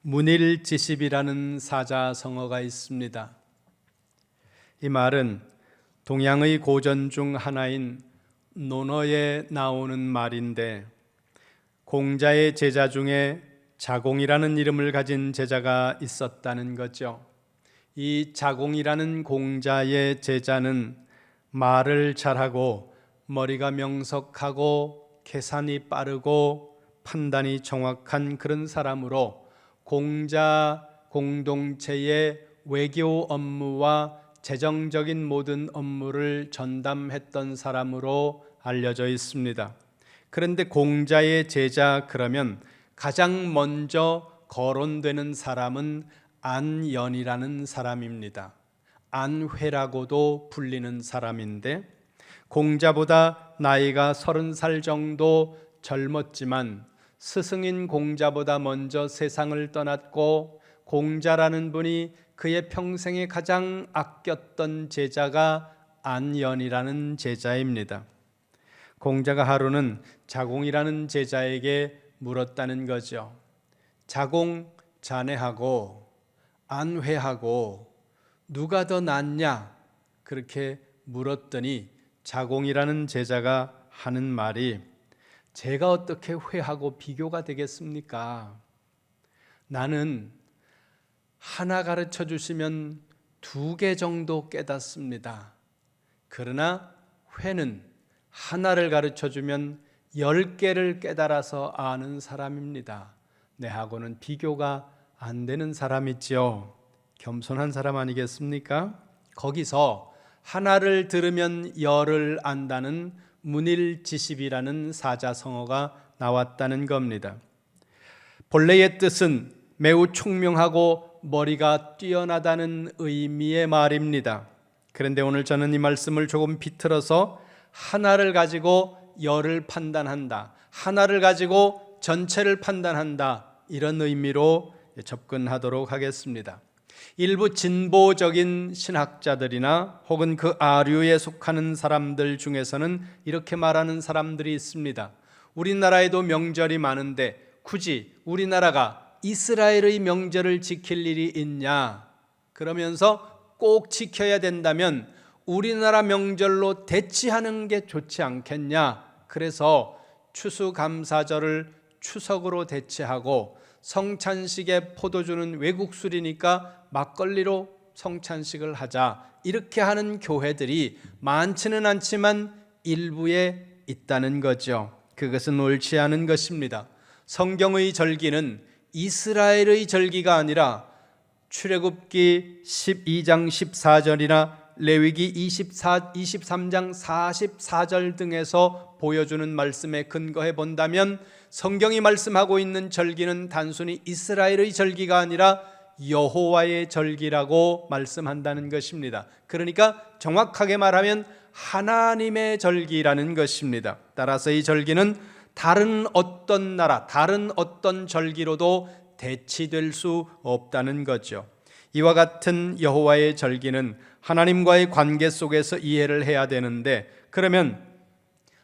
문일지십이라는 사자성어가 있습니다. 이 말은 동양의 고전 중 하나인 논어에 나오는 말인데, 공자의 제자 중에 자공이라는 이름을 가진 제자가 있었다는 거죠. 이 자공이라는 공자의 제자는 말을 잘하고 머리가 명석하고 계산이 빠르고 판단이 정확한 그런 사람으로 공자 공동체의 외교 업무와 재정적인 모든 업무를 전담했던 사람으로 알려져 있습니다. 그런데 공자의 제자 그러면 가장 먼저 거론되는 사람은 안연이라는 사람입니다. 안회라고도 불리는 사람인데, 공자보다 나이가 30살 정도 젊었지만 스승인 공자보다 먼저 세상을 떠났고, 공자라는 분이 그의 평생에 가장 아꼈던 제자가 안연이라는 제자입니다. 공자가 하루는 자공이라는 제자에게 물었다는 거죠. 자공, 자네하고 안회하고 누가 더 낫냐? 그렇게 물었더니 자공이라는 제자가 하는 말이, 제가 어떻게 회하고 비교가 되겠습니까? 나는 하나 가르쳐 주시면 2개 정도 깨닫습니다. 그러나 회는 하나를 가르쳐 주면 10개를 깨달아서 아는 사람입니다. 내하고는 비교가 안 되는 사람이지요. 겸손한 사람 아니겠습니까? 거기서 하나를 들으면 10을 안다는 문일지십이라는 사자성어가 나왔다는 겁니다. 본래의 뜻은 매우 총명하고 머리가 뛰어나다는 의미의 말입니다. 그런데 오늘 저는 이 말씀을 조금 비틀어서 하나를 가지고 10을 판단한다, 하나를 가지고 전체를 판단한다, 이런 의미로 접근하도록 하겠습니다. 일부 진보적인 신학자들이나 혹은 그 아류에 속하는 사람들 중에서는 이렇게 말하는 사람들이 있습니다. 우리나라에도 명절이 많은데 굳이 우리나라가 이스라엘의 명절을 지킬 일이 있냐? 그러면서 꼭 지켜야 된다면 우리나라 명절로 대치하는 게 좋지 않겠냐? 그래서 추수감사절을 추석으로 대체하고, 성찬식에 포도주는 외국 술이니까 막걸리로 성찬식을 하자, 이렇게 하는 교회들이 많지는 않지만 일부에 있다는 거죠. 그것은 옳지 않은 것입니다. 성경의 절기는 이스라엘의 절기가 아니라 출애굽기 12장 14절이나 레위기 23장 44절 등에서 보여주는 말씀에 근거해 본다면, 성경이 말씀하고 있는 절기는 단순히 이스라엘의 절기가 아니라 여호와의 절기라고 말씀한다는 것입니다. 그러니까 정확하게 말하면 하나님의 절기라는 것입니다. 따라서 이 절기는 다른 어떤 나라, 다른 어떤 절기로도 대치될 수 없다는 거죠. 이와 같은 여호와의 절기는 하나님과의 관계 속에서 이해를 해야 되는데, 그러면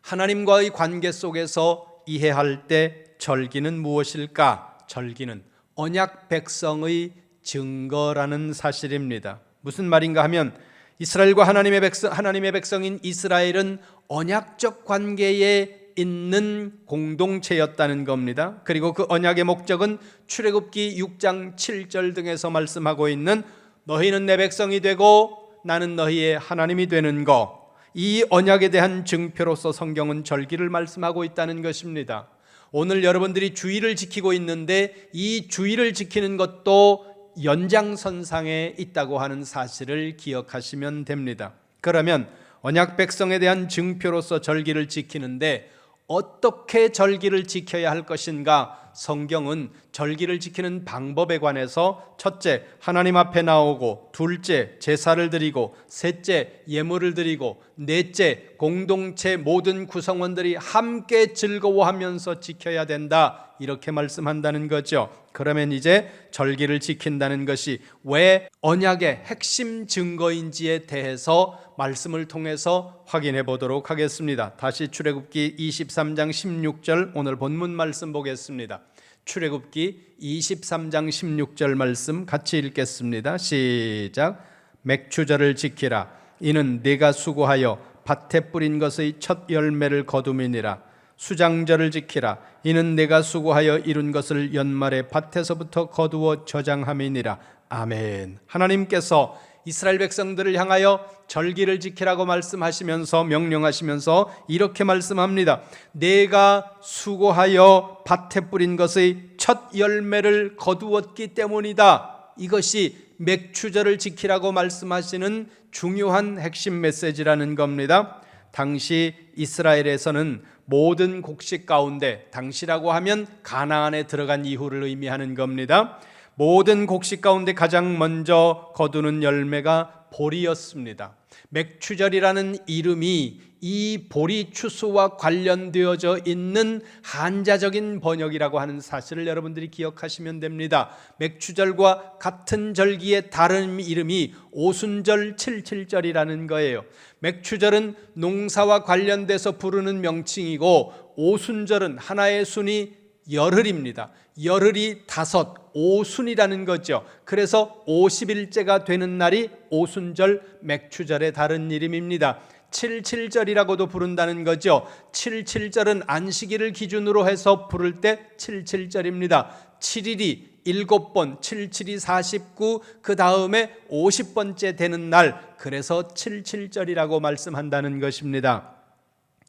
하나님과의 관계 속에서 이해할 때 절기는 무엇일까? 절기는 언약 백성의 증거라는 사실입니다. 무슨 말인가 하면, 이스라엘과 하나님의 백성인 이스라엘은 언약적 관계에 있는 공동체였다는 겁니다. 그리고 그 언약의 목적은 출애굽기 6장 7절 등에서 말씀하고 있는 너희는 내 백성이 되고 나는 너희의 하나님이 되는 것, 이 언약에 대한 증표로서 성경은 절기를 말씀하고 있다는 것입니다. 오늘 여러분들이 주일을 지키고 있는데 이 주일을 지키는 것도 연장선상에 있다고 하는 사실을 기억하시면 됩니다. 그러면 언약 백성에 대한 증표로서 절기를 지키는데 어떻게 절기를 지켜야 할 것인가? 성경은 절기를 지키는 방법에 관해서 첫째, 하나님 앞에 나오고, 둘째, 제사를 드리고, 셋째, 예물을 드리고, 넷째, 공동체 모든 구성원들이 함께 즐거워하면서 지켜야 된다, 이렇게 말씀한다는 거죠. 그러면 이제 절기를 지킨다는 것이 왜 언약의 핵심 증거인지에 대해서 말씀을 통해서 확인해 보도록 하겠습니다. 다시 출애굽기 23장 16절 오늘 본문 말씀 보겠습니다. 출애굽기 23장 16절 말씀 같이 읽겠습니다. 시작. 맥추절을 지키라. 이는 네가 수고하여 밭에 뿌린 것의 첫 열매를 거둠이니라. 수장절을 지키라. 이는 내가 수고하여 이룬 것을 연말에 밭에서부터 거두어 저장함이니라. 아멘. 하나님께서 이스라엘 백성들을 향하여 절기를 지키라고 말씀하시면서 명령하시면서 이렇게 말씀합니다. 내가 수고하여 밭에 뿌린 것의 첫 열매를 거두었기 때문이다. 이것이 맥추절을 지키라고 말씀하시는 중요한 핵심 메시지라는 겁니다. 당시 이스라엘에서는 모든 곡식 가운데, 당시라고 하면 가나안에 들어간 이후를 의미하는 겁니다. 모든 곡식 가운데 가장 먼저 거두는 열매가 보리였습니다. 맥추절이라는 이름이 이 보리 추수와 관련되어져 있는 한자적인 번역이라고 하는 사실을 여러분들이 기억하시면 됩니다. 맥추절과 같은 절기의 다른 이름이 오순절, 칠칠절이라는 거예요. 맥추절은 농사와 관련돼서 부르는 명칭이고, 오순절은 하나의 순이 열흘입니다. 열흘이 5, 오순이라는 거죠. 그래서 50일째가 되는 날이 오순절, 맥추절의 다른 이름입니다. 칠칠절이라고도 부른다는 거죠. 칠칠절은 안식일을 기준으로 해서 부를 때 칠칠절입니다. 7일이 7번, 77이 49, 그 다음에 50번째 되는 날, 그래서 칠칠절이라고 말씀한다는 것입니다.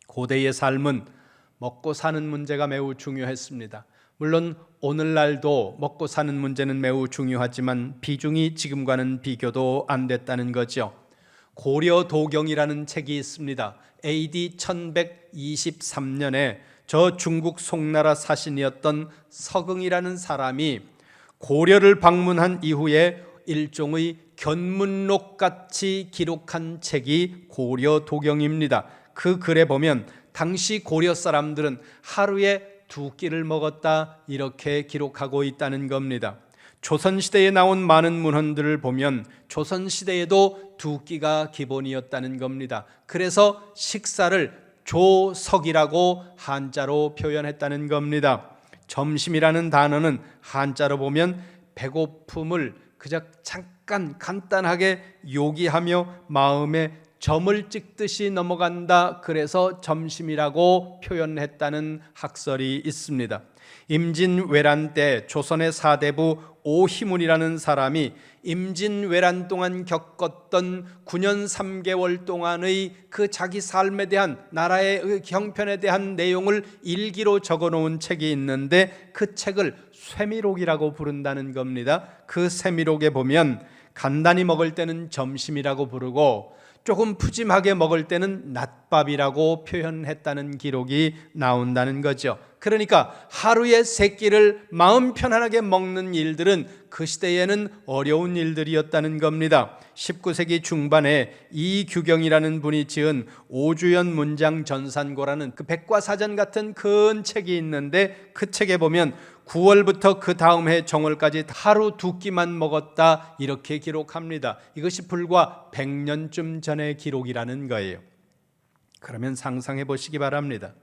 고대의 삶은 먹고 사는 문제가 매우 중요했습니다. 물론 오늘날도 먹고 사는 문제는 매우 중요하지만 비중이 지금과는 비교도 안 됐다는 거죠. 고려도경이라는 책이 있습니다. AD 1123년에 저 중국 송나라 사신이었던 서경이라는 사람이 고려를 방문한 이후에 일종의 견문록같이 기록한 책이 고려도경입니다. 그 글에 보면 당시 고려 사람들은 하루에 2끼를 먹었다, 이렇게 기록하고 있다는 겁니다. 조선시대에 나온 많은 문헌들을 보면 조선시대에도 2끼가 기본이었다는 겁니다. 그래서 식사를 조석이라고 한자로 표현했다는 겁니다. 점심이라는 단어는 한자로 보면 배고픔을 그저 잠깐 간단하게 요기하며 마음에 점을 찍듯이 넘어간다, 그래서 점심이라고 표현했다는 학설이 있습니다. 임진왜란 때 조선의 사대부 오희문이라는 사람이 임진왜란 동안 겪었던 9년 3개월 동안의 그 자기 삶에 대한, 나라의 형편에 대한 내용을 일기로 적어놓은 책이 있는데 그 책을 쇠미록이라고 부른다는 겁니다. 그 쇠미록에 보면 간단히 먹을 때는 점심이라고 부르고 조금 푸짐하게 먹을 때는 낮밥이라고 표현했다는 기록이 나온다는 거죠. 그러니까 하루에 3끼를 마음 편안하게 먹는 일들은 그 시대에는 어려운 일들이었다는 겁니다. 19세기 중반에 이규경이라는 분이 지은 오주연 문장 전산고라는 그 백과사전 같은 큰 책이 있는데, 그 책에 보면 9월부터 그 다음 해 정월까지 하루 2끼만 먹었다, 이렇게 기록합니다. 이것이 불과 100년쯤 전의 기록이라는 거예요. 그러면 상상해 보시기 바랍니다.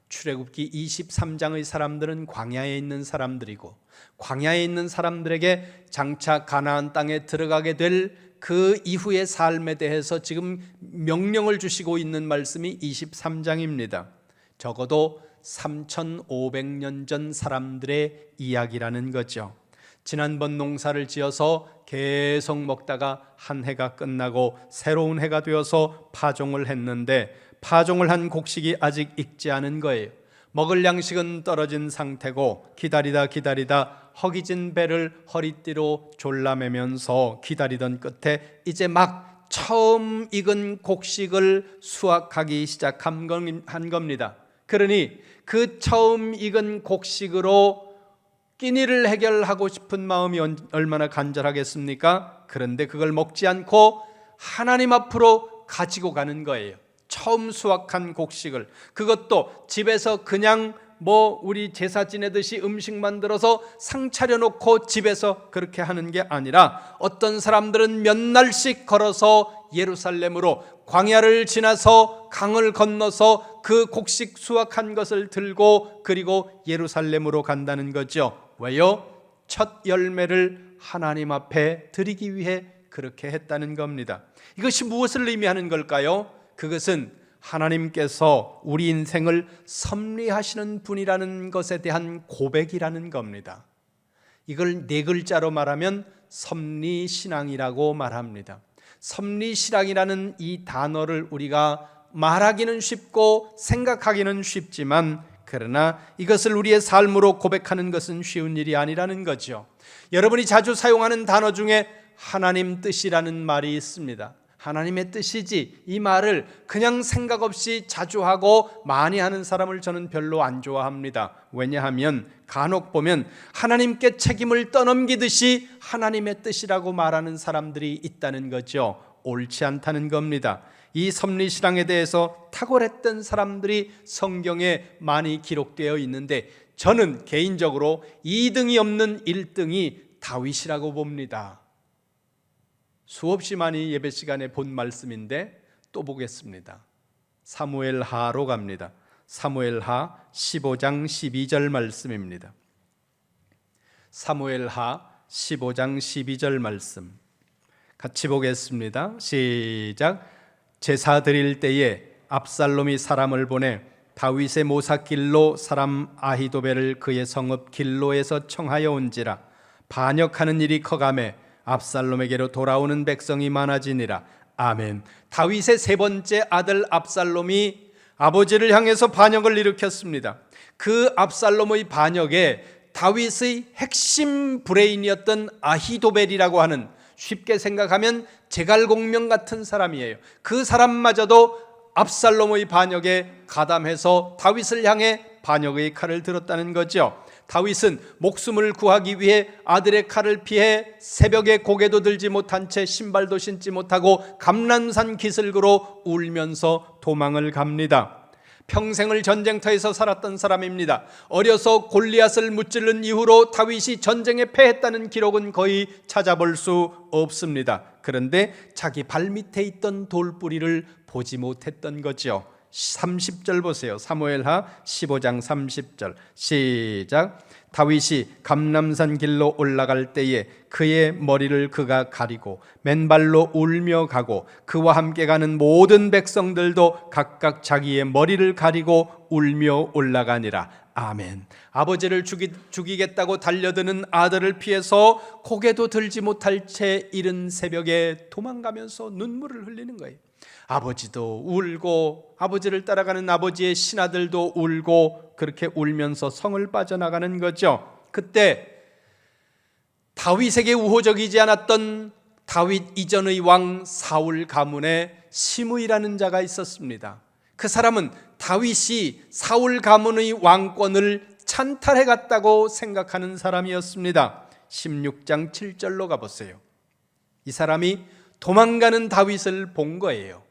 출애굽기 23장의 사람들은 광야에 있는 사람들이고, 광야에 있는 사람들에게 장차 가나안 땅에 들어가게 될 그 이후의 삶에 대해서 지금 명령을 주시고 있는 말씀이 23장입니다. 적어도 3500년 전 사람들의 이야기라는 거죠. 지난번 농사를 지어서 계속 먹다가 한 해가 끝나고 새로운 해가 되어서 파종을 했는데, 파종을 한 곡식이 아직 익지 않은 거예요. 먹을 양식은 떨어진 상태고 기다리다 허기진 배를 허리띠로 졸라매면서 기다리던 끝에 이제 막 처음 익은 곡식을 수확하기 시작한 겁니다. 그러니 그 처음 익은 곡식으로 끼니를 해결하고 싶은 마음이 얼마나 간절하겠습니까? 그런데 그걸 먹지 않고 하나님 앞으로 가지고 가는 거예요. 처음 수확한 곡식을, 그것도 집에서 그냥 우리 제사 지내듯이 음식 만들어서 상 차려놓고 집에서 그렇게 하는 게 아니라 어떤 사람들은 몇 날씩 걸어서 예루살렘으로 광야를 지나서 강을 건너서 그 곡식 수확한 것을 들고 그리고 예루살렘으로 간다는 거죠. 왜요? 첫 열매를 하나님 앞에 드리기 위해 그렇게 했다는 겁니다. 이것이 무엇을 의미하는 걸까요? 그것은 하나님께서 우리 인생을 섭리하시는 분이라는 것에 대한 고백이라는 겁니다. 이걸 네 글자로 말하면 섭리신앙이라고 말합니다. 섭리신앙이라는 이 단어를 우리가 말하기는 쉽고 생각하기는 쉽지만 그러나 이것을 우리의 삶으로 고백하는 것은 쉬운 일이 아니라는 거죠. 여러분이 자주 사용하는 단어 중에 하나님 뜻이라는 말이 있습니다. 하나님의 뜻이지, 이 말을 그냥 생각 없이 자주 하고 많이 하는 사람을 저는 별로 안 좋아합니다. 왜냐하면 간혹 보면 하나님께 책임을 떠넘기듯이 하나님의 뜻이라고 말하는 사람들이 있다는 거죠. 옳지 않다는 겁니다. 이 섭리신앙에 대해서 탁월했던 사람들이 성경에 많이 기록되어 있는데 저는 개인적으로 2등이 없는 1등이 다윗이라고 봅니다. 수없이 많이 예배 시간에 본 말씀인데 또 보겠습니다. 사무엘하로 갑니다. 사무엘하 15장 12절 말씀입니다. 사무엘하 15장 12절 말씀 같이 보겠습니다. 시작. 제사 드릴 때에 압살롬이 사람을 보내 다윗의 모사길로 사람 아히도벨을 그의 성읍 길로에서 청하여 온지라. 반역하는 일이 커가매 압살롬에게로 돌아오는 백성이 많아지니라. 아멘. 다윗의 세 번째 아들 압살롬이 아버지를 향해서 반역을 일으켰습니다. 그 압살롬의 반역에 다윗의 핵심 브레인이었던 아히도벨이라고 하는, 쉽게 생각하면 제갈공명 같은 사람이에요. 그 사람마저도 압살롬의 반역에 가담해서 다윗을 향해 반역의 칼을 들었다는 거죠. 다윗은 목숨을 구하기 위해 아들의 칼을 피해 새벽에 고개도 들지 못한 채 신발도 신지 못하고 감람산 기슭으로 울면서 도망을 갑니다. 평생을 전쟁터에서 살았던 사람입니다. 어려서 골리앗을 무찌른 이후로 다윗이 전쟁에 패했다는 기록은 거의 찾아볼 수 없습니다. 그런데 자기 발밑에 있던 돌뿌리를 보지 못했던 거죠. 30절 보세요. 사무엘하 15장 30절 시작. 다윗이 감람산 길로 올라갈 때에 그의 머리를 그가 가리고 맨발로 울며 가고 그와 함께 가는 모든 백성들도 각각 자기의 머리를 가리고 울며 올라가니라. 아멘. 아버지를 죽이겠다고 달려드는 아들을 피해서 고개도 들지 못할 채 이른 새벽에 도망가면서 눈물을 흘리는 거예요. 아버지도 울고 아버지를 따라가는 아버지의 신하들도 울고 그렇게 울면서 성을 빠져나가는 거죠. 그때 다윗에게 우호적이지 않았던 다윗 이전의 왕 사울 가문에 시므이라는 자가 있었습니다. 그 사람은 다윗이 사울 가문의 왕권을 찬탈해 갔다고 생각하는 사람이었습니다. 16장 7절로 가보세요. 이 사람이 도망가는 다윗을 본 거예요.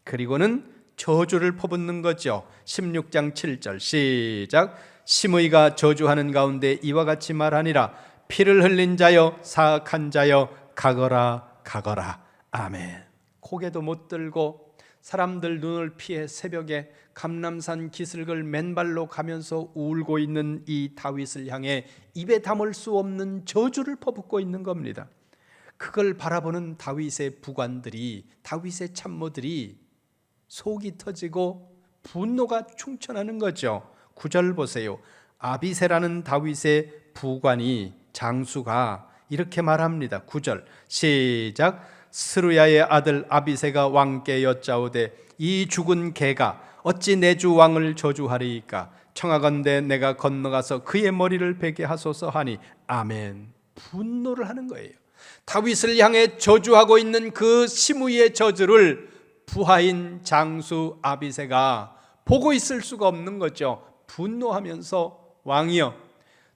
그리고는 저주를 퍼붓는 거죠. 16장 7절 시작. 시므이가 저주하는 가운데 이와 같이 말하니라. 피를 흘린 자여 사악한 자여 가거라 가거라. 아멘. 고개도 못 들고 사람들 눈을 피해 새벽에 감람산 기슭을 맨발로 가면서 울고 있는 이 다윗을 향해 입에 담을 수 없는 저주를 퍼붓고 있는 겁니다. 그걸 바라보는 다윗의 부관들이, 다윗의 참모들이 속이 터지고 분노가 충천하는 거죠. 9절 보세요. 아비새라는 다윗의 부관이, 장수가 이렇게 말합니다. 9절 시작. 스루야의 아들 아비새가 왕께 여짜오되 이 죽은 개가 어찌 내 주 왕을 저주하리이까. 청하건대 내가 건너가서 그의 머리를 베게 하소서 하니. 아멘. 분노를 하는 거예요. 다윗을 향해 저주하고 있는 그 시므이의 저주를 부하인 장수 아비새가 보고 있을 수가 없는 거죠. 분노하면서 왕이여,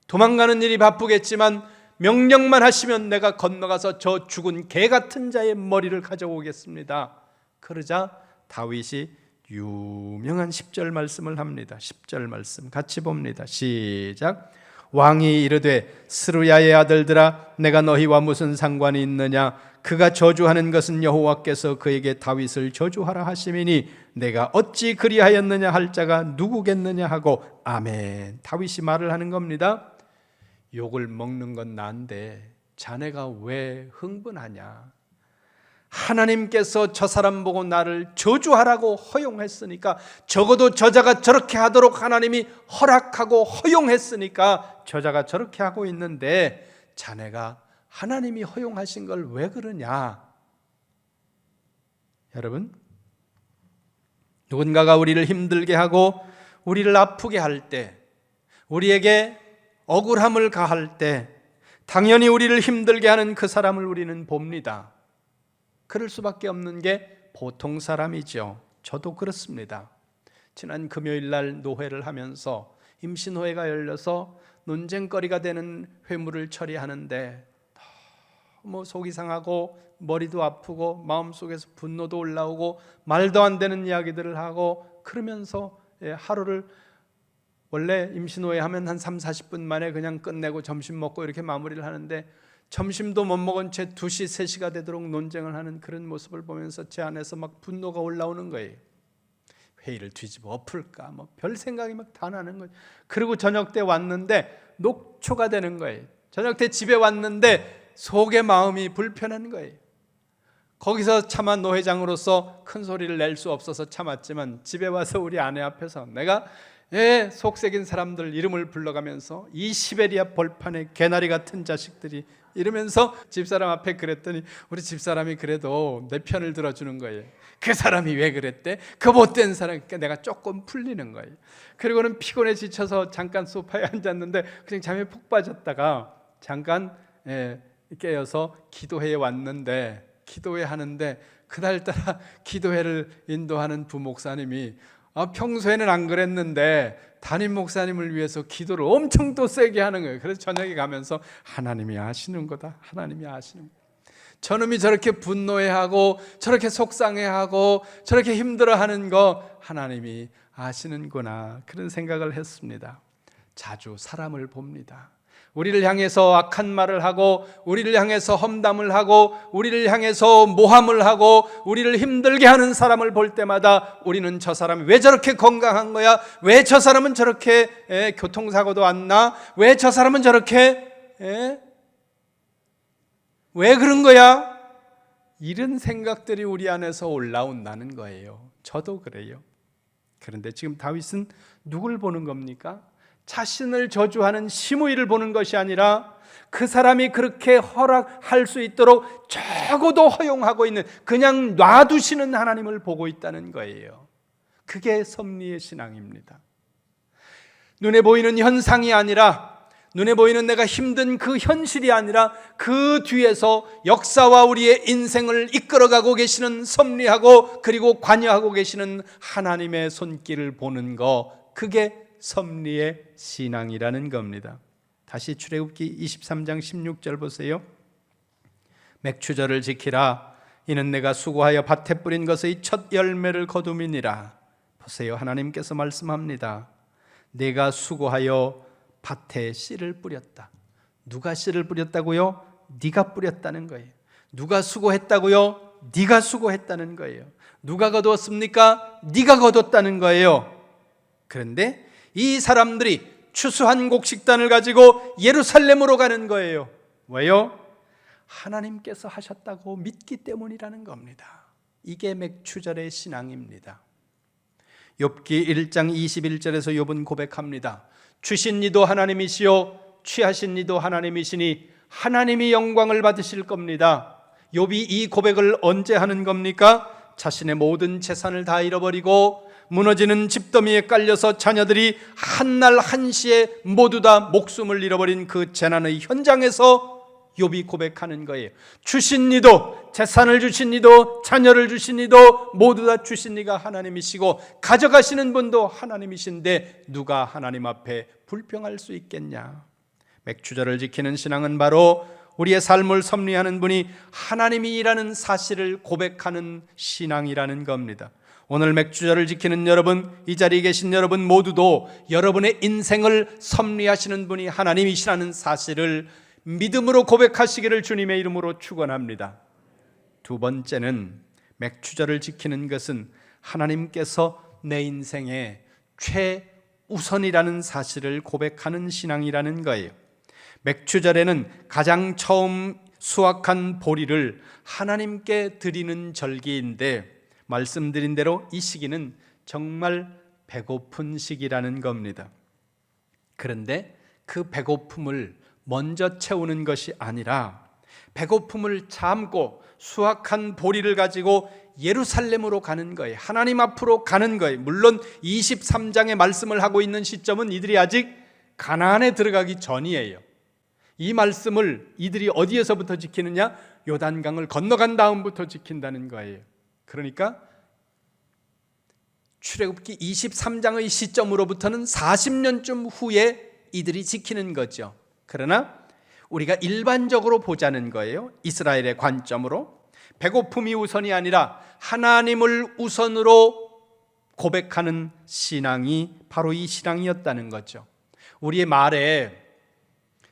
도망가는 일이 바쁘겠지만 명령만 하시면 내가 건너가서 저 죽은 개 같은 자의 머리를 가져오겠습니다. 그러자 다윗이 유명한 10절 말씀을 합니다. 10절 말씀 같이 봅니다. 시작. 왕이 이르되 스루야의 아들들아 내가 너희와 무슨 상관이 있느냐? 그가 저주하는 것은 여호와께서 그에게 다윗을 저주하라 하심이니 내가 어찌 그리하였느냐 할 자가 누구겠느냐 하고 아멘. 다윗이 말을 하는 겁니다. 욕을 먹는 건 난데 자네가 왜 흥분하냐? 하나님께서 저 사람 보고 나를 저주하라고 허용했으니까, 적어도 저자가 저렇게 하도록 하나님이 허락하고 허용했으니까 저자가 저렇게 하고 있는데 자네가 하나님이 허용하신 걸 왜 그러냐? 여러분, 누군가가 우리를 힘들게 하고 우리를 아프게 할 때, 우리에게 억울함을 가할 때 당연히 우리를 힘들게 하는 그 사람을 우리는 봅니다. 그럴 수밖에 없는 게 보통 사람이죠. 저도 그렇습니다. 지난 금요일 날 노회를 하면서 임신호회가 열려서 논쟁거리가 되는 회물을 처리하는데 너무 속이 상하고 머리도 아프고 마음속에서 분노도 올라오고 말도 안 되는 이야기들을 하고 그러면서 하루를, 원래 임신호회 하면 한 30-40분 만에 그냥 끝내고 점심 먹고 이렇게 마무리를 하는데 점심도 못 먹은 채 2시, 3시가 되도록 논쟁을 하는 그런 모습을 보면서 제 안에서 막 분노가 올라오는 거예요. 회의를 뒤집어 엎을까 뭐 별 생각이 막 다 나는 거예요. 그리고 저녁 때 왔는데 녹초가 되는 거예요. 저녁 때 집에 왔는데 속의 마음이 불편한 거예요. 거기서 차마 노회장으로서 큰 소리를 낼 수 없어서 참았지만 집에 와서 우리 아내 앞에서 내가 속색인 사람들 이름을 불러가면서 이 시베리아 벌판의 개나리 같은 자식들이 이러면서 집사람 앞에 그랬더니 우리 집사람이 그래도 내 편을 들어주는 거예요. 그 사람이 왜 그랬대? 그 못된 사람. 그러니까 내가 조금 풀리는 거예요. 그리고는 피곤해 지쳐서 잠깐 소파에 앉았는데 그냥 잠에 푹 빠졌다가 잠깐 깨어서 기도회에 왔는데, 기도회 하는데 그날따라 기도회를 인도하는 부목사님이 평소에는 안 그랬는데 담임 목사님을 위해서 기도를 엄청 또 세게 하는 거예요. 그래서 저녁에 가면서 하나님이 아시는 거다. 하나님이 아시는 거다. 저놈이 저렇게 분노해하고 저렇게 속상해하고 저렇게 힘들어하는 거 하나님이 아시는구나, 그런 생각을 했습니다. 자주 사람을 봅니다. 우리를 향해서 악한 말을 하고 우리를 향해서 험담을 하고 우리를 향해서 모함을 하고 우리를 힘들게 하는 사람을 볼 때마다 우리는 저 사람이 왜 저렇게 건강한 거야? 왜 저 사람은 저렇게 교통사고도 안 나? 왜 저 사람은 저렇게 왜 그런 거야? 이런 생각들이 우리 안에서 올라온다는 거예요. 저도 그래요. 그런데 지금 다윗은 누굴 보는 겁니까? 자신을 저주하는 시므이를 보는 것이 아니라 그 사람이 그렇게 허락할 수 있도록 적어도 허용하고 있는, 그냥 놔두시는 하나님을 보고 있다는 거예요. 그게 섭리의 신앙입니다. 눈에 보이는 현상이 아니라, 눈에 보이는 내가 힘든 그 현실이 아니라 그 뒤에서 역사와 우리의 인생을 이끌어가고 계시는, 섭리하고 그리고 관여하고 계시는 하나님의 손길을 보는 거, 그게 섭리의 신앙이라는 겁니다. 다시 출애굽기 23장 16절 보세요. 맥추절을 지키라. 이는 내가 수고하여 밭에 뿌린 것의 첫 열매를 거둠이니라. 보세요, 하나님께서 말씀합니다. 내가 수고하여 밭에 씨를 뿌렸다. 누가 씨를 뿌렸다고요? 네가 뿌렸다는 거예요. 누가 수고했다고요? 네가 수고했다는 거예요. 누가 거두었습니까? 네가 거뒀다는 거예요. 그런데 이 사람들이 추수한 곡식단을 가지고 예루살렘으로 가는 거예요. 왜요? 하나님께서 하셨다고 믿기 때문이라는 겁니다. 이게 맥추절의 신앙입니다. 욥기 1장 21절에서 욥은 고백합니다. 주신 이도 하나님이시요 취하신 이도 하나님이시니 하나님이 영광을 받으실 겁니다. 욥이 이 고백을 언제 하는 겁니까? 자신의 모든 재산을 다 잃어버리고 무너지는 집더미에 깔려서 자녀들이 한날 한시에 모두 다 목숨을 잃어버린 그 재난의 현장에서 욥이 고백하는 거예요. 주신 이도, 재산을 주신 이도, 자녀를 주신 이도 모두 다 주신 이가 하나님이시고 가져가시는 분도 하나님이신데 누가 하나님 앞에 불평할 수 있겠냐? 맥추절을 지키는 신앙은 바로 우리의 삶을 섭리하는 분이 하나님이라는 사실을 고백하는 신앙이라는 겁니다. 오늘 맥주절을 지키는 여러분, 이 자리에 계신 여러분 모두도 여러분의 인생을 섭리하시는 분이 하나님이시라는 사실을 믿음으로 고백하시기를 주님의 이름으로 축원합니다. 두 번째는 맥주절을 지키는 것은 하나님께서 내 인생의 최우선이라는 사실을 고백하는 신앙이라는 거예요. 맥주절에는 가장 처음 수확한 보리를 하나님께 드리는 절기인데, 말씀드린 대로 이 시기는 정말 배고픈 시기라는 겁니다. 그런데 그 배고픔을 먼저 채우는 것이 아니라 배고픔을 참고 수확한 보리를 가지고 예루살렘으로 가는 거예요. 하나님 앞으로 가는 거예요. 물론 23장의 말씀을 하고 있는 시점은 이들이 아직 가나안에 들어가기 전이에요. 이 말씀을 이들이 어디에서부터 지키느냐? 요단강을 건너간 다음부터 지킨다는 거예요. 그러니까 출애굽기 23장의 시점으로부터는 40년쯤 후에 이들이 지키는 거죠. 그러나 우리가 일반적으로 보자는 거예요. 이스라엘의 관점으로 배고픔이 우선이 아니라 하나님을 우선으로 고백하는 신앙이 바로 이 신앙이었다는 거죠. 우리의 말에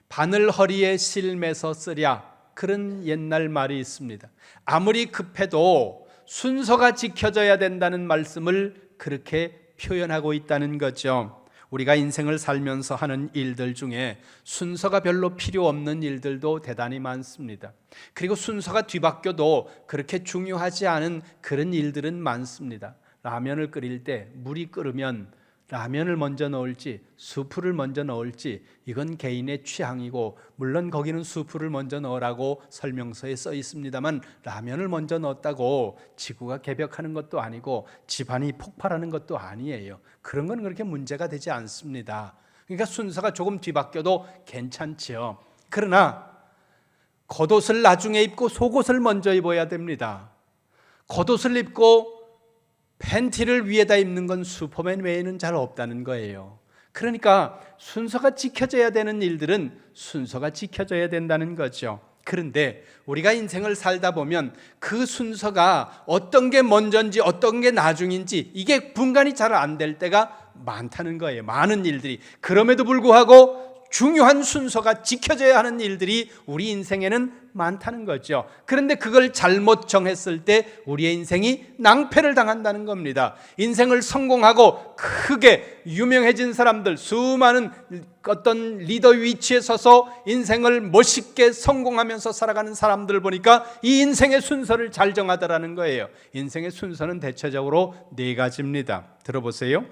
바늘 허리에 실매서 쓰랴, 그런 옛날 말이 있습니다. 아무리 급해도 순서가 지켜져야 된다는 말씀을 그렇게 표현하고 있다는 거죠. 우리가 인생을 살면서 하는 일들 중에 순서가 별로 필요 없는 일들도 대단히 많습니다. 그리고 순서가 뒤바뀌어도 그렇게 중요하지 않은 그런 일들은 많습니다. 라면을 끓일 때 물이 끓으면 라면을 먼저 넣을지 수프를 먼저 넣을지 이건 개인의 취향이고, 물론 거기는 수프를 먼저 넣으라고 설명서에 써 있습니다만 라면을 먼저 넣었다고 지구가 개벽하는 것도 아니고 집안이 폭발하는 것도 아니에요. 그런 건 그렇게 문제가 되지 않습니다. 그러니까 순서가 조금 뒤바뀌어도 괜찮지요. 그러나 겉옷을 나중에 입고 속옷을 먼저 입어야 됩니다. 겉옷을 입고 팬티를 위에다 입는 건 슈퍼맨 외에는 잘 없다는 거예요. 그러니까 순서가 지켜져야 되는 일들은 순서가 지켜져야 된다는 거죠. 그런데 우리가 인생을 살다 보면 그 순서가 어떤 게 먼저인지 어떤 게 나중인지 이게 분간이 잘 안 될 때가 많다는 거예요. 많은 일들이. 그럼에도 불구하고 중요한 순서가 지켜져야 하는 일들이 우리 인생에는 많다는 거죠. 그런데 그걸 잘못 정했을 때 우리의 인생이 낭패를 당한다는 겁니다. 인생을 성공하고 크게 유명해진 사람들, 수많은 어떤 리더 위치에 서서 인생을 멋있게 성공하면서 살아가는 사람들 보니까 이 인생의 순서를 잘 정하더라는 거예요. 인생의 순서는 대체적으로 네 가지입니다. 들어보세요.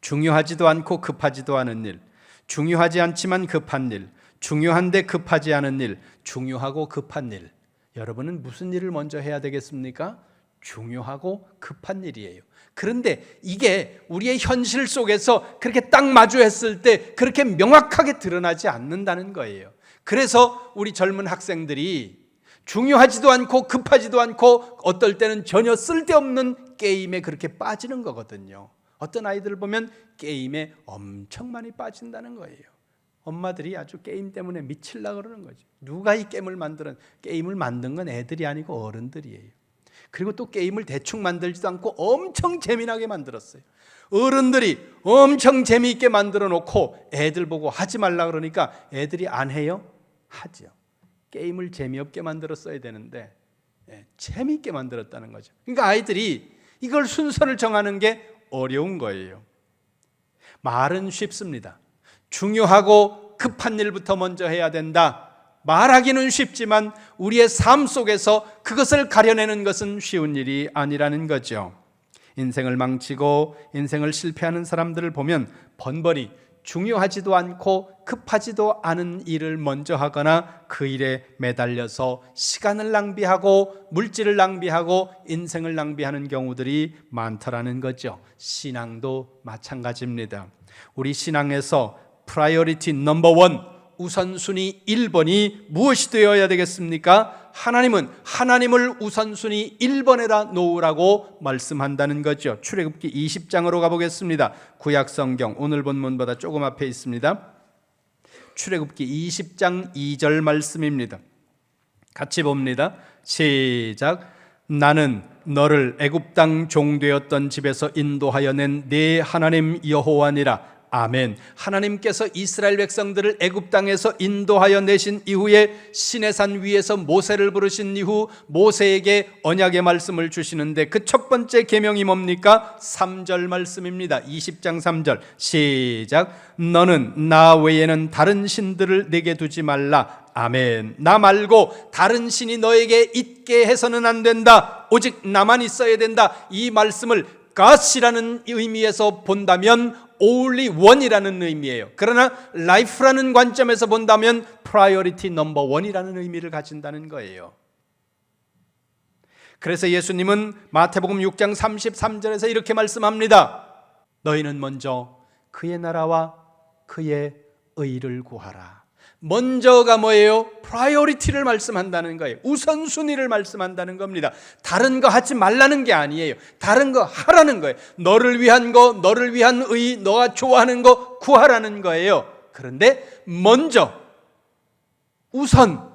중요하지도 않고 급하지도 않은 일, 중요하지 않지만 급한 일, 중요한데 급하지 않은 일, 중요하고 급한 일. 여러분은 무슨 일을 먼저 해야 되겠습니까? 중요하고 급한 일이에요. 그런데 이게 우리의 현실 속에서 그렇게 딱 마주했을 때 그렇게 명확하게 드러나지 않는다는 거예요. 그래서 우리 젊은 학생들이 중요하지도 않고 급하지도 않고 어떨 때는 전혀 쓸데없는 게임에 그렇게 빠지는 거거든요. 어떤 아이들을 보면 게임에 엄청 많이 빠진다는 거예요. 엄마들이 아주 게임 때문에 미치려고 그러는 거죠. 누가 이 게임을 만든 건 애들이 아니고 어른들이에요. 그리고 또 게임을 대충 만들지도 않고 엄청 재미나게 만들었어요. 어른들이 엄청 재미있게 만들어 놓고 애들 보고 하지 말라 그러니까 애들이 안 해요? 하죠. 게임을 재미없게 만들었어야 되는데 재미있게 만들었다는 거죠. 그러니까 아이들이 이걸 순서를 정하는 게 어려운 거예요. 말은 쉽습니다. 중요하고 급한 일부터 먼저 해야 된다. 말하기는 쉽지만 우리의 삶 속에서 그것을 가려내는 것은 쉬운 일이 아니라는 거죠. 인생을 망치고 인생을 실패하는 사람들을 보면 번번이 중요하지도 않고 급하지도 않은 일을 먼저 하거나 그 일에 매달려서 시간을 낭비하고 물질을 낭비하고 인생을 낭비하는 경우들이 많다라는 거죠. 신앙도 마찬가지입니다. 우리 신앙에서 프라이어리티 넘버 원, 우선순위 1번이 무엇이 되어야 되겠습니까? 하나님은 하나님을 우선순위 1번에다 놓으라고 말씀한다는 거죠. 출애굽기 20장으로 가보겠습니다. 구약성경 오늘 본문보다 조금 앞에 있습니다. 출애굽기 20장 2절 말씀입니다. 같이 봅니다. 시작. 나는 너를 애굽 땅 종되었던 집에서 인도하여 낸 네 하나님 여호와니라. 아멘. 하나님께서 이스라엘 백성들을 애굽 땅에서 인도하여 내신 이후에 시내산 위에서 모세를 부르신 이후 모세에게 언약의 말씀을 주시는데 그 첫 번째 계명이 뭡니까? 3절 말씀입니다. 20장 3절 시작. 너는 나 외에는 다른 신들을 내게 두지 말라. 아멘. 나 말고 다른 신이 너에게 있게 해서는 안 된다. 오직 나만 있어야 된다. 이 말씀을 God이라는 의미에서 본다면 only one이라는 의미예요. 그러나 life라는 관점에서 본다면 priority number one이라는 의미를 가진다는 거예요. 그래서 예수님은 마태복음 6장 33절에서 이렇게 말씀합니다. 너희는 먼저 그의 나라와 그의 의를 구하라. 먼저가 뭐예요? 프라이어리티를 말씀한다는 거예요. 우선순위를 말씀한다는 겁니다. 다른 거 하지 말라는 게 아니에요. 다른 거 하라는 거예요. 너를 위한 거, 너를 위한 의, 너가 좋아하는 거 구하라는 거예요. 그런데 먼저 우선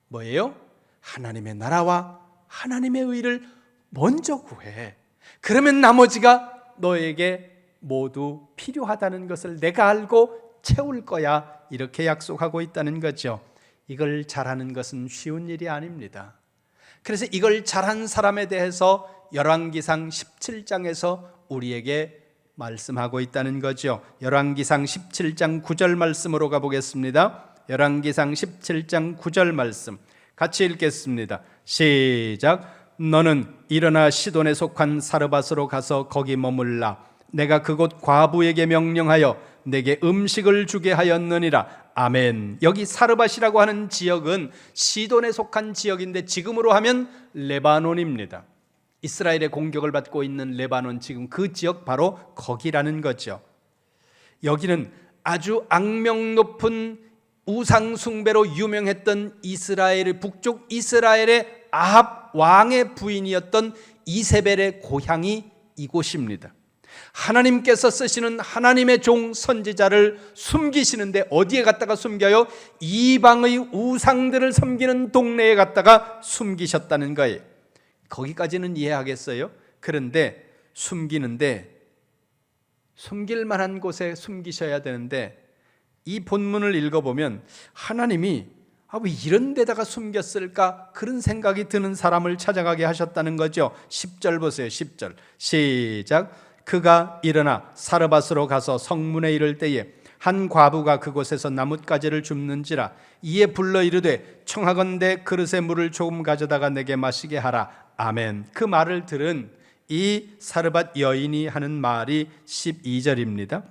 뭐예요? 하나님의 나라와 하나님의 의를 먼저 구해. 그러면 나머지가 너에게 모두 필요하다는 것을 내가 알고 채울 거야. 이렇게 약속하고 있다는 거죠. 이걸 잘하는 것은 쉬운 일이 아닙니다. 그래서 이걸 잘한 사람에 대해서 열왕기상 17장에서 우리에게 말씀하고 있다는 거죠. 열왕기상 17장 9절 말씀으로 가보겠습니다. 열왕기상 17장 9절 말씀 같이 읽겠습니다. 시작. 너는 일어나 시돈에 속한 사르밧으로 가서 거기 머물라. 내가 그곳 과부에게 명령하여 내게 음식을 주게 하였느니라. 아멘. 여기 사르밧이라고 하는 지역은 시돈에 속한 지역인데 지금으로 하면 레바논입니다. 이스라엘의 공격을 받고 있는 레바논, 지금 그 지역 바로 거기라는 거죠. 여기는 아주 악명 높은 우상 숭배로 유명했던 이스라엘, 북쪽 이스라엘의 아합 왕의 부인이었던 이세벨의 고향이 이곳입니다. 하나님께서 쓰시는 하나님의 종 선지자를 숨기시는데 어디에 갖다가 숨겨요? 이방의 우상들을 섬기는 동네에 갖다가 숨기셨다는 거예요. 거기까지는 이해하겠어요? 그런데 숨기는데 숨길 만한 곳에 숨기셔야 되는데 이 본문을 읽어보면 하나님이 왜 이런 데다가 숨겼을까? 그런 생각이 드는 사람을 찾아가게 하셨다는 거죠. 10절 보세요. 10절 시작. 그가 일어나 사르밧으로 가서 성문에 이를 때에 한 과부가 그곳에서 나뭇가지를 줍는지라. 이에 불러 이르되 청하건대 그릇에 물을 조금 가져다가 내게 마시게 하라. 아멘. 그 말을 들은 이 사르밧 여인이 하는 말이 12절입니다.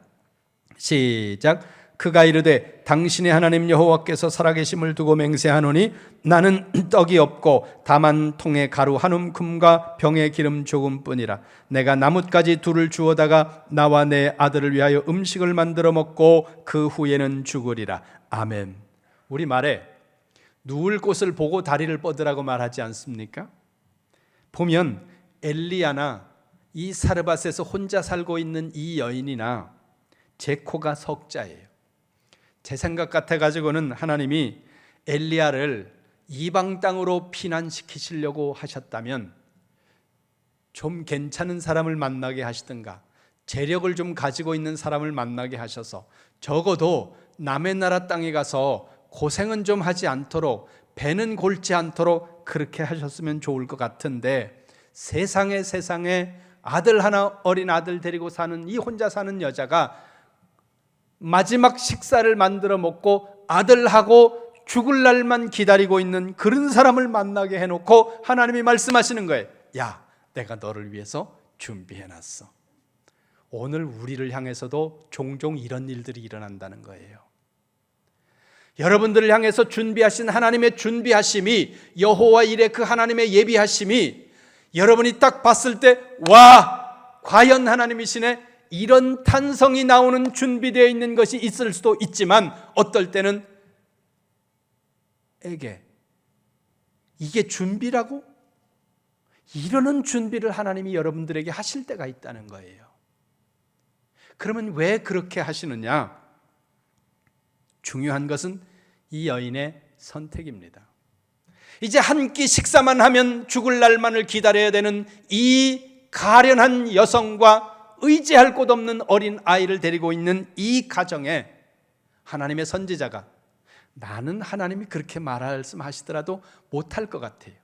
시작. 그가 이르되 당신의 하나님 여호와께서 살아계심을 두고 맹세하노니 나는 떡이 없고 다만 통에 가루 한 움큼과 병에 기름 조금뿐이라. 내가 나뭇가지 둘을 주워다가 나와 내 아들을 위하여 음식을 만들어 먹고 그 후에는 죽으리라. 아멘. 우리 말에 누울 곳을 보고 다리를 뻗으라고 말하지 않습니까? 보면 엘리야나 이 사르밧에서 혼자 살고 있는 이 여인이나 제 코가 석자예요. 제 생각 같아가지고는 하나님이 엘리야를 이방 땅으로 피난시키시려고 하셨다면 좀 괜찮은 사람을 만나게 하시든가 재력을 좀 가지고 있는 사람을 만나게 하셔서 적어도 남의 나라 땅에 가서 고생은 좀 하지 않도록, 배는 골지 않도록 그렇게 하셨으면 좋을 것 같은데 세상에 아들 하나, 어린 아들 데리고 사는 이 혼자 사는 여자가 마지막 식사를 만들어 먹고 아들하고 죽을 날만 기다리고 있는 그런 사람을 만나게 해놓고 하나님이 말씀하시는 거예요. 야, 내가 너를 위해서 준비해놨어. 오늘 우리를 향해서도 종종 이런 일들이 일어난다는 거예요. 여러분들을 향해서 준비하신 하나님의 준비하심이, 여호와 일의 그 하나님의 예비하심이 여러분이 딱 봤을 때 와, 과연 하나님이시네, 이런 탄성이 나오는 준비되어 있는 것이 있을 수도 있지만 어떨 때는 이게 준비라고? 이러는 준비를 하나님이 여러분들에게 하실 때가 있다는 거예요. 그러면 왜 그렇게 하시느냐? 중요한 것은 이 여인의 선택입니다. 이제 한 끼 식사만 하면 죽을 날만을 기다려야 되는 이 가련한 여성과 의지할 곳 없는 어린 아이를 데리고 있는 이 가정에 하나님의 선지자가, 나는 하나님이 그렇게 말씀하시더라도 못할 것 같아요.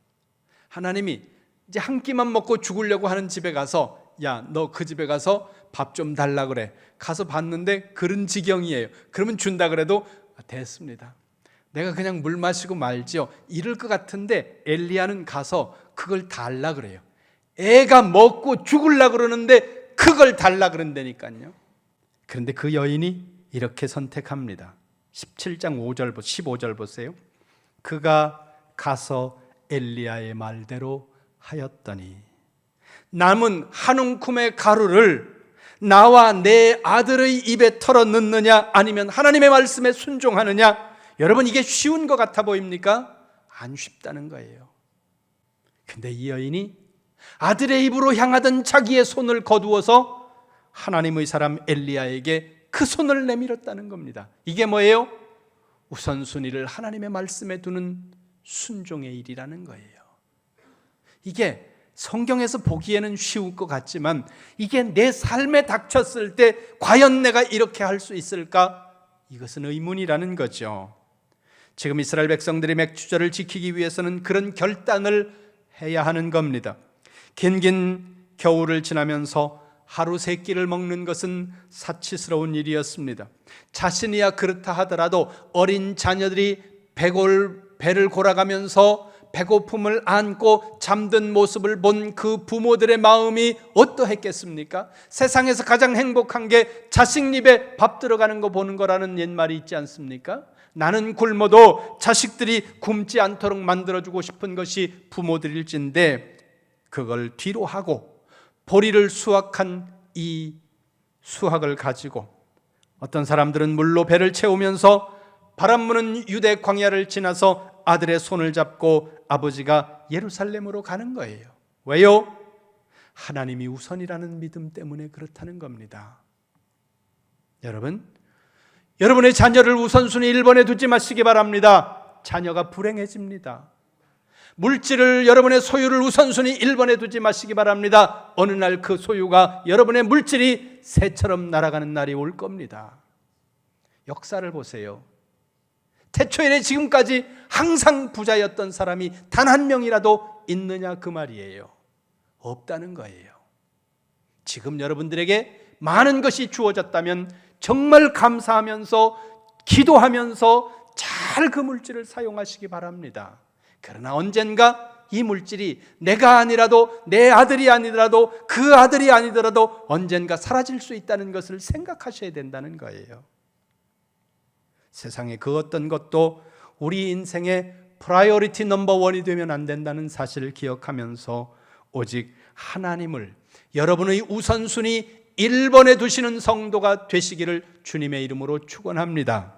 하나님이 이제 한 끼만 먹고 죽으려고 하는 집에 가서, 야, 너 그 집에 가서 밥 좀 달라 그래. 가서 봤는데 그런 지경이에요. 그러면 준다 그래도 됐습니다. 내가 그냥 물 마시고 말지요. 이럴 것 같은데 엘리야는 가서 그걸 달라 그래요. 애가 먹고 죽으려고 그러는데 그걸 달라 그런다니까요. 그런데 그 여인이 이렇게 선택합니다. 17장 5절, 15절 보세요. 그가 가서 엘리야의 말대로 하였더니 남은 한 움큼의 가루를 나와 내 아들의 입에 털어 넣느냐 아니면 하나님의 말씀에 순종하느냐. 여러분, 이게 쉬운 것 같아 보입니까? 안 쉽다는 거예요. 근데 이 여인이 아들의 입으로 향하던 자기의 손을 거두어서 하나님의 사람 엘리야에게 그 손을 내밀었다는 겁니다. 이게 뭐예요? 우선순위를 하나님의 말씀에 두는 순종의 일이라는 거예요. 이게 성경에서 보기에는 쉬울 것 같지만 이게 내 삶에 닥쳤을 때 과연 내가 이렇게 할 수 있을까? 이것은 의문이라는 거죠. 지금 이스라엘 백성들이 맥추절을 지키기 위해서는 그런 결단을 해야 하는 겁니다. 긴 겨울을 지나면서 하루 3끼를 먹는 것은 사치스러운 일이었습니다. 자신이야 그렇다 하더라도 어린 자녀들이 배를 골아가면서 배고픔을 안고 잠든 모습을 본 그 부모들의 마음이 어떠했겠습니까? 세상에서 가장 행복한 게 자식 입에 밥 들어가는 거 보는 거라는 옛말이 있지 않습니까? 나는 굶어도 자식들이 굶지 않도록 만들어주고 싶은 것이 부모들일진데 그걸 뒤로 하고 보리를 수확한 이 수확을 가지고 어떤 사람들은 물로 배를 채우면서 바람 부는 유대 광야를 지나서 아들의 손을 잡고 아버지가 예루살렘으로 가는 거예요. 왜요? 하나님이 우선이라는 믿음 때문에 그렇다는 겁니다. 여러분의 자녀를 우선순위 1번에 두지 마시기 바랍니다. 자녀가 불행해집니다. 물질을, 여러분의 소유를 우선순위 1번에 두지 마시기 바랍니다. 어느 날 그 소유가, 여러분의 물질이 새처럼 날아가는 날이 올 겁니다. 역사를 보세요. 태초일에 지금까지 항상 부자였던 사람이 단 한 명이라도 있느냐 그 말이에요. 없다는 거예요. 지금 여러분들에게 많은 것이 주어졌다면 정말 감사하면서 기도하면서 잘 그 물질을 사용하시기 바랍니다. 그러나 언젠가 이 물질이 내가 아니라도, 내 아들이 아니더라도, 그 아들이 아니더라도 언젠가 사라질 수 있다는 것을 생각하셔야 된다는 거예요. 세상에 그 어떤 것도 우리 인생의 프라이어리티 넘버 원이 되면 안 된다는 사실을 기억하면서 오직 하나님을 여러분의 우선순위 1번에 두시는 성도가 되시기를 주님의 이름으로 축원합니다.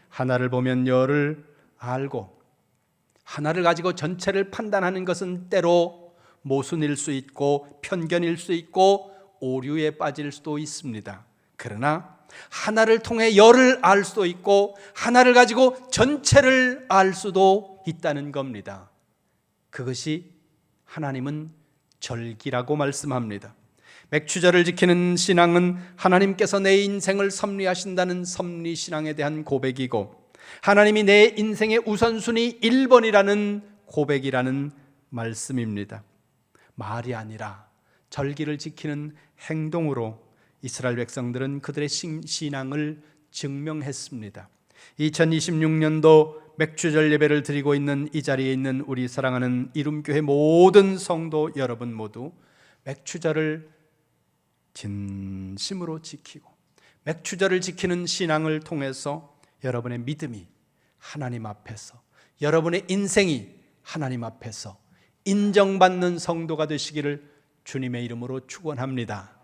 하나를 보면 열을 알고 하나를 가지고 전체를 판단하는 것은 때로 모순일 수 있고 편견일 수 있고 오류에 빠질 수도 있습니다. 그러나 하나를 통해 열을 알 수도 있고 하나를 가지고 전체를 알 수도 있다는 겁니다. 그것이 하나님은 절기라고 말씀합니다. 맥추절을 지키는 신앙은 하나님께서 내 인생을 섭리하신다는 섭리신앙에 대한 고백이고 하나님이 내 인생의 우선순위 1번이라는 고백이라는 말씀입니다. 말이 아니라 절기를 지키는 행동으로 이스라엘 백성들은 그들의 신앙을 증명했습니다. 2026년도 맥추절 예배를 드리고 있는 이 자리에 있는 우리 사랑하는 이룸교회 모든 성도 여러분 모두 맥추절을 진심으로 지키고 맥추절을 지키는 신앙을 통해서 여러분의 믿음이 하나님 앞에서, 여러분의 인생이 하나님 앞에서 인정받는 성도가 되시기를 주님의 이름으로 축원합니다.